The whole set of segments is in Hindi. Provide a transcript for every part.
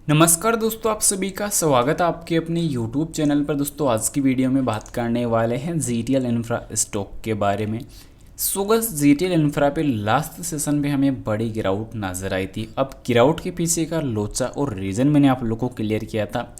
नमस्कार दोस्तों, आप सभी का स्वागत है आपके अपने YouTube चैनल पर। दोस्तों आज की वीडियो में बात करने वाले हैं GTL इंफ्रा स्टॉक के बारे में। सुगस GTL इंफ्रा पे लास्ट सेशन पे हमें बड़ी गिरावट नजर आई थी। अब गिरावट के पीछे का लोचा और रीज़न मैंने आप लोगों को क्लियर किया था।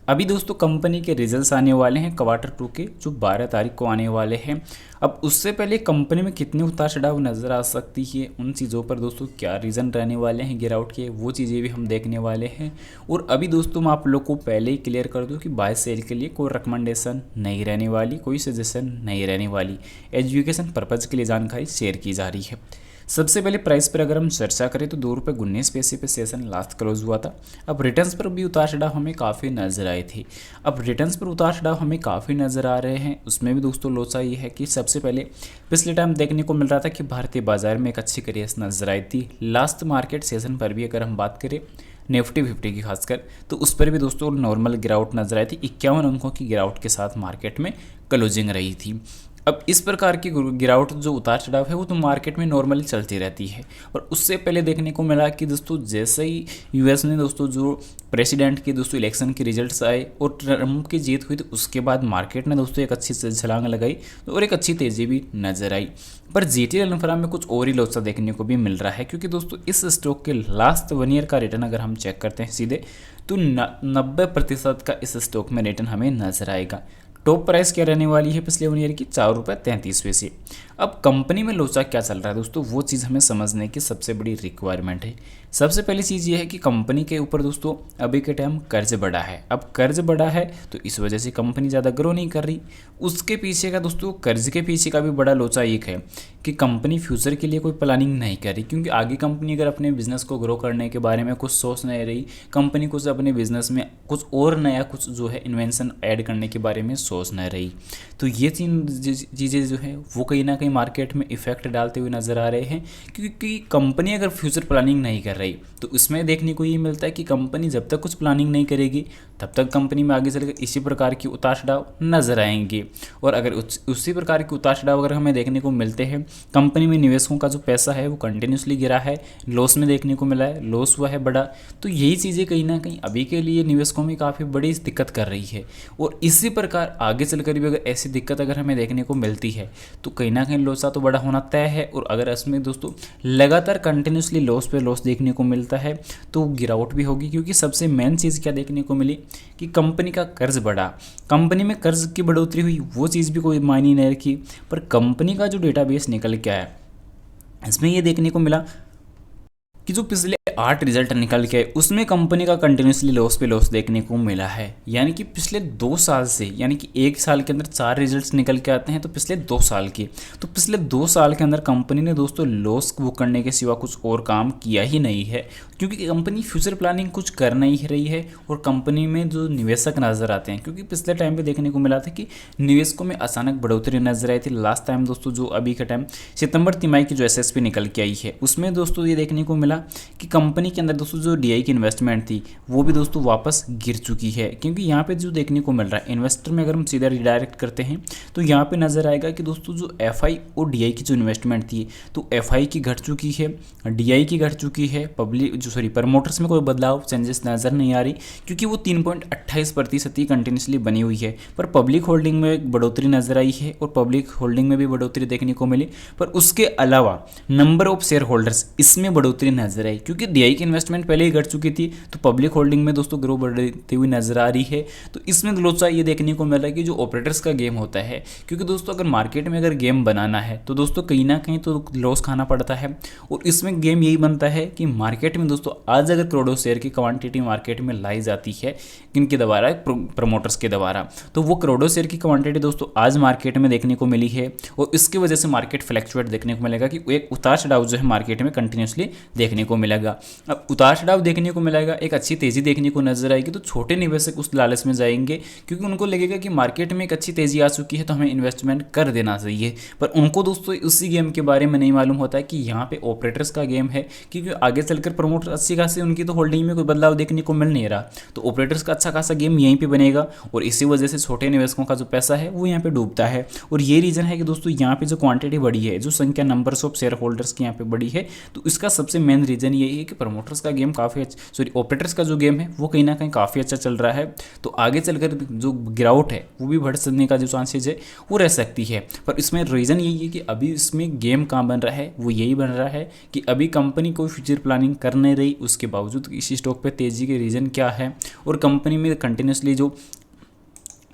अभी दोस्तों कंपनी के रिजल्ट्स आने वाले हैं क्वार्टर 2 के, जो 12 तारीख को आने वाले हैं। अब उससे पहले कंपनी में कितने उतार चढ़ाव नज़र आ सकती है, उन चीज़ों पर दोस्तों क्या रीज़न रहने वाले हैं गिरावट के, वो चीज़ें भी हम देखने वाले हैं। और अभी दोस्तों मैं आप लोग को पहले ही क्लियर कर दूं कि बाय सेल के लिए कोई रिकमेंडेशन नहीं रहने वाली, कोई सजेशन नहीं रहने वाली, एजुकेशन पर्पज़ के लिए जानकारी शेयर की जा रही है। सबसे पहले प्राइस पर अगर हम चर्चा करें तो ₹2.19 पे सेशन लास्ट क्लोज हुआ था। अब रिटर्न्स पर भी उतार चढ़ाव हमें काफ़ी नज़र आए थे। अब रिटर्न्स पर उतार चढ़ाव हमें काफ़ी नज़र आ रहे हैं। उसमें भी दोस्तों लोचा ये है कि सबसे पहले पिछले टाइम देखने को मिल रहा था कि भारतीय बाजार में एक अच्छी क्रेज नज़र आई थी। लास्ट मार्केट सेशन पर भी अगर हम बात करें निफ्टी 50 की खासकर, तो उस पर भी दोस्तों नॉर्मल गिरावट नजर आई थी। 51 अंकों की गिरावट के साथ मार्केट में क्लोजिंग रही थी। अब इस प्रकार की गिरावट जो उतार चढ़ाव है वो तो मार्केट में नॉर्मली चलती रहती है। और उससे पहले देखने को मिला कि दोस्तों जैसे ही यूएस ने दोस्तों जो प्रेसिडेंट की दोस्तों इलेक्शन के रिजल्ट्स आए और ट्रम्प की जीत हुई, तो उसके बाद मार्केट ने दोस्तों एक अच्छी छलांग लगाई और एक अच्छी तेज़ी भी नजर आई। पर जीटीएल इंफ्रा में कुछ और ही लोचा देखने को भी मिल रहा है, क्योंकि दोस्तों इस स्टॉक के लास्ट 1 ईयर का रिटर्न अगर हम चेक करते हैं सीधे, तो 90% का इस स्टॉक में रिटर्न हमें नजर आएगा। टॉप प्राइस क्या रहने वाली है पिछले 1 ईयर की? ₹4.33। अब कंपनी में लोचा क्या चल रहा है दोस्तों, वो चीज़ हमें समझने की सबसे बड़ी रिक्वायरमेंट है। सबसे पहली चीज़ ये है कि कंपनी के ऊपर दोस्तों अभी के टाइम कर्ज बढ़ा है। अब कर्ज बढ़ा है तो इस वजह से कंपनी ज़्यादा ग्रो नहीं कर रही। उसके पीछे का दोस्तों कर्ज के पीछे का भी बड़ा लोचा एक है कि कंपनी फ्यूचर के लिए कोई प्लानिंग नहीं कर रही, क्योंकि आगे कंपनी अगर अपने बिजनेस को ग्रो करने के बारे में कुछ सोच नहीं रही, कंपनी कुछ अपने बिजनेस में कुछ और नया कुछ जो है इन्वेंशन ऐड करने के बारे में सोच नहीं रही, तो ये चीज़ें जो है वो कहीं ना कहीं मार्केट में इफेक्ट डालते हुए नजर आ रहे हैं। क्योंकि कंपनी अगर फ्यूचर प्लानिंग नहीं कर रही तो इसमें देखने को ये मिलता है कि कंपनी जब तक कुछ प्लानिंग नहीं करेगी तब तक कंपनी में आगे चलकर इसी प्रकार की उतार चढ़ाव नजर आएंगे। और अगर उसी प्रकार के उतार चढ़ाव अगर हमें देखने को मिलते हैं, कंपनी में निवेशकों का जो पैसा है वो कंटिन्यूसली गिरा है, लॉस में देखने को मिला है, लॉस हुआ है बड़ा, तो यही चीज़ें कहीं ना कहीं अभी के लिए निवेशकों में काफ़ी बड़ी दिक्कत कर रही है। और इसी प्रकार आगे चलकर भी अगर ऐसी दिक्कत अगर हमें देखने को मिलती है तो कहीं ना कहीं लोसा तो बड़ा होना तय है। और अगर इसमें दोस्तों लगातार कंटिन्यूसली लॉस पे लॉस देखने को मिलता है तो गिरावट भी होगी, क्योंकि सबसे मेन चीज़ क्या देखने को मिली कि कंपनी का कर्ज बढ़ा, कंपनी में कर्ज की बढ़ोतरी हुई, वो चीज़ भी कोई मायने नहीं रखी। पर कंपनी का जो डेटाबेस निकल के आया इसमें ये देखने को मिला कि जो पिछले 8 रिजल्ट निकल के आए उसमें कंपनी का कंटिन्यूसली लॉस पे लॉस देखने को मिला है। यानी कि पिछले 2 साल से, यानी कि 1 साल के अंदर 4 रिजल्ट्स निकल के आते हैं तो पिछले 2 साल के, तो पिछले 2 साल के अंदर कंपनी ने दोस्तों लॉस बुक करने के सिवा कुछ और काम किया ही नहीं है, क्योंकि कंपनी फ्यूचर प्लानिंग कुछ कर नहीं रही है। और कंपनी में जो निवेशक नजर आते हैं, क्योंकि पिछले टाइम पे देखने को मिला था कि निवेशकों में अचानक बढ़ोतरी नजर आई थी। लास्ट टाइम दोस्तों जो अभी का टाइम सितंबर तिमाही की जो एसएसपी निकल के आई है उसमें दोस्तों ये देखने को मिला कि कंपनी के अंदर दोस्तों जो डीआई की इन्वेस्टमेंट थी वो भी दोस्तों वापस गिर चुकी है। क्योंकि यहाँ पे जो देखने को मिल रहा है इन्वेस्टर में अगर हम सीधा रिडायरेक्ट करते हैं तो यहाँ पे नजर आएगा कि दोस्तों जो एफआई और डीआई की जो इन्वेस्टमेंट थी तो एफआई की घट चुकी है, डीआई की घट चुकी है, पब्लिक जो प्रमोटर्स में कोई बदलाव चेंजेस नजर नहीं आ रही, क्योंकि वो 3.28% ही कंटिन्यूसली बनी हुई है। पर पब्लिक होल्डिंग में एक बढ़ोतरी नजर आई है और पब्लिक होल्डिंग में भी बढ़ोतरी देखने को मिली। पर उसके अलावा नंबर ऑफ शेयर होल्डर्स इसमें बढ़ोतरी नजर आई, क्योंकि डीआई की इन्वेस्टमेंट पहले ही घट चुकी थी तो पब्लिक होल्डिंग में दोस्तों ग्रो बढ़ती हुई नजर आ रही है। तो इसमें लोचा ये देखने को मिल रहा है कि जो ऑपरेटर्स का गेम होता है, क्योंकि दोस्तों अगर मार्केट में अगर गेम बनाना है तो दोस्तों कहीं ना कहीं तो लॉस खाना पड़ता है। और इसमें गेम यही बनता है कि मार्केट में दोस्तों आज अगर करोड़ों शेयर की क्वांटिटी मार्केट में लाई जाती है किनके द्वारा, प्रमोटर्स के द्वारा, तो वो करोड़ों शेयर की क्वांटिटी दोस्तों आज मार्केट में देखने को मिली है। और इसकी वजह से मार्केट फ्लैक्चुएट देखने को मिलेगा कि एक उतार चढ़ाव जो है मार्केट में कंटिन्यूसली देखने को मिलेगा। अब उतार चढ़ाव देखने को मिलेगा, एक अच्छी तेजी देखने को नजर आएगी, तो छोटे निवेशक उस लालच में जाएंगे, क्योंकि उनको लगेगा कि मार्केट में एक अच्छी तेजी आ चुकी है तो हमें इन्वेस्टमेंट कर देना चाहिए। पर उनको दोस्तों उसी गेम के बारे में नहीं मालूम होता है कि यहाँ पे ऑपरेटर्स का गेम है, क्योंकि आगे चलकर प्रमोटर अच्छी खासी उनकी तो होल्डिंग में कोई बदलाव देखने को मिल नहीं रहा, तो ऑपरेटर्स का अच्छा खासा गेम यहीं पे बनेगा और इसी वजह से छोटे निवेशकों का जो पैसा है वो यहाँ पे डूबता है। और ये रीजन है कि दोस्तों यहाँ पे जो क्वांटिटी बढ़ी है, जो संख्या नंबर्स ऑफ शेयर होल्डर्स की यहाँ पे बढ़ी है, तो इसका सबसे मेन मेन रीज़न यही है कि प्रमोटर्स का गेम काफ़ी ऑपरेटर्स का जो गेम है वो कहीं ना कहीं काफ़ी अच्छा चल रहा है। तो आगे चलकर जो गिरावट है वो भी बढ़ सकने का जो चांसेज है वो रह सकती है। पर इसमें रीज़न यही है कि अभी इसमें गेम कहाँ बन रहा है, वो यही बन रहा है कि अभी कंपनी कोई फ्यूचर प्लानिंग कर नहीं रही, उसके बावजूद इसी स्टॉक पे तेज़ी के रीज़न क्या है, और कंपनी में कंटिन्यूसली जो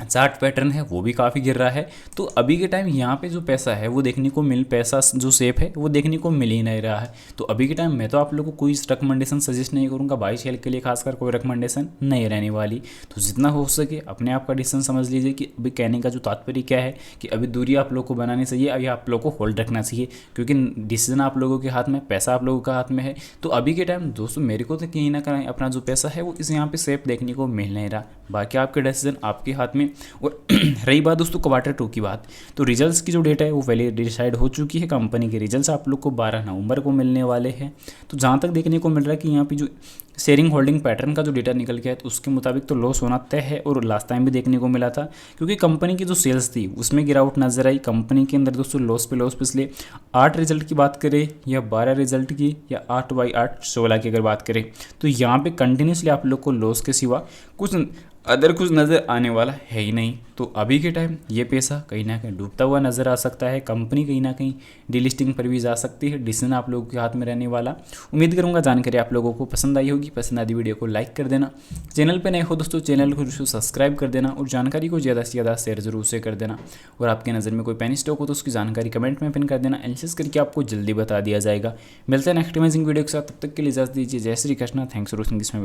चार्ट पैटर्न है वो भी काफ़ी गिर रहा है। तो अभी के टाइम यहाँ पे जो पैसा है वो देखने को पैसा जो सेफ है वो देखने को मिल ही नहीं रहा है। तो अभी के टाइम मैं तो आप लोगों को कोई रिकमेंडेशन सजेस्ट नहीं करूँगा, बाई शेयर के लिए खासकर कोई रिकमेंडेशन नहीं रहने वाली। तो जितना हो सके अपने आप का डिसीजन समझ लीजिए कि अभी कहने का जो तात्पर्य क्या है कि अभी दूरी आप लोग को बनानी चाहिए, अभी आप लोग को होल्ड रखना चाहिए, क्योंकि डिसीजन आप लोगों के हाथ में, पैसा आप लोगों के हाथ में है। तो अभी के टाइम दोस्तों मेरे को तो कहीं ना कहीं अपना जो पैसा है वो इस यहाँ पे सेफ देखने को मिल नहीं रहा, बाकी आपके डिसीजन आपके हाथ में। और रही बात दोस्तों Q2 की बात, तो रिजल्ट्स की जो डेट है वो पहले डिसाइड हो चुकी है। कंपनी के रिजल्ट्स आप लोग को 12 नवंबर को मिलने वाले हैं। तो जहाँ तक देखने को मिल रहा है कि यहाँ पे जो शेयरिंग होल्डिंग पैटर्न का जो डेटा निकल गया है तो उसके मुताबिक तो लॉस होना तय है, और लास्ट टाइम भी देखने को मिला था, क्योंकि कंपनी की जो सेल्स थी उसमें गिरावट नजर आई। कंपनी के अंदर दोस्तों लॉस पे लॉस, पिछले 8 रिजल्ट की बात करें या 12 रिजल्ट की या 8/8 16 की अगर बात करें, तो यहाँ पे कंटिन्यूसली आप लोग को लॉस के सिवा कुछ नज़र आने वाला है ही नहीं। तो अभी के टाइम ये पैसा कहीं ना कहीं डूबता हुआ नज़र आ सकता है, कंपनी कहीं ना कहीं डीलिस्टिंग पर भी जा सकती है, डिसीजन आप लोगों के हाथ में रहने वाला। उम्मीद करूंगा जानकारी आप लोगों को पसंद आई होगी। पसंद आती वीडियो को लाइक कर देना, चैनल पर नए हो दोस्तों चैनल को सब्सक्राइब कर देना, और जानकारी को ज़्यादा से ज़्यादा शेयर जरूर से कर देना। और आपके नज़र में कोई पेनी स्टॉक हो तो उसकी जानकारी कमेंट में पिन कर देना, एनालिसिस करके आपको जल्दी बता दिया जाएगा। मिलते हैं नेक्स्ट अमेजिंग वीडियो के साथ, तब तक के लिए इजाजत दीजिए। जय Shri Krishna, thanks for watching this.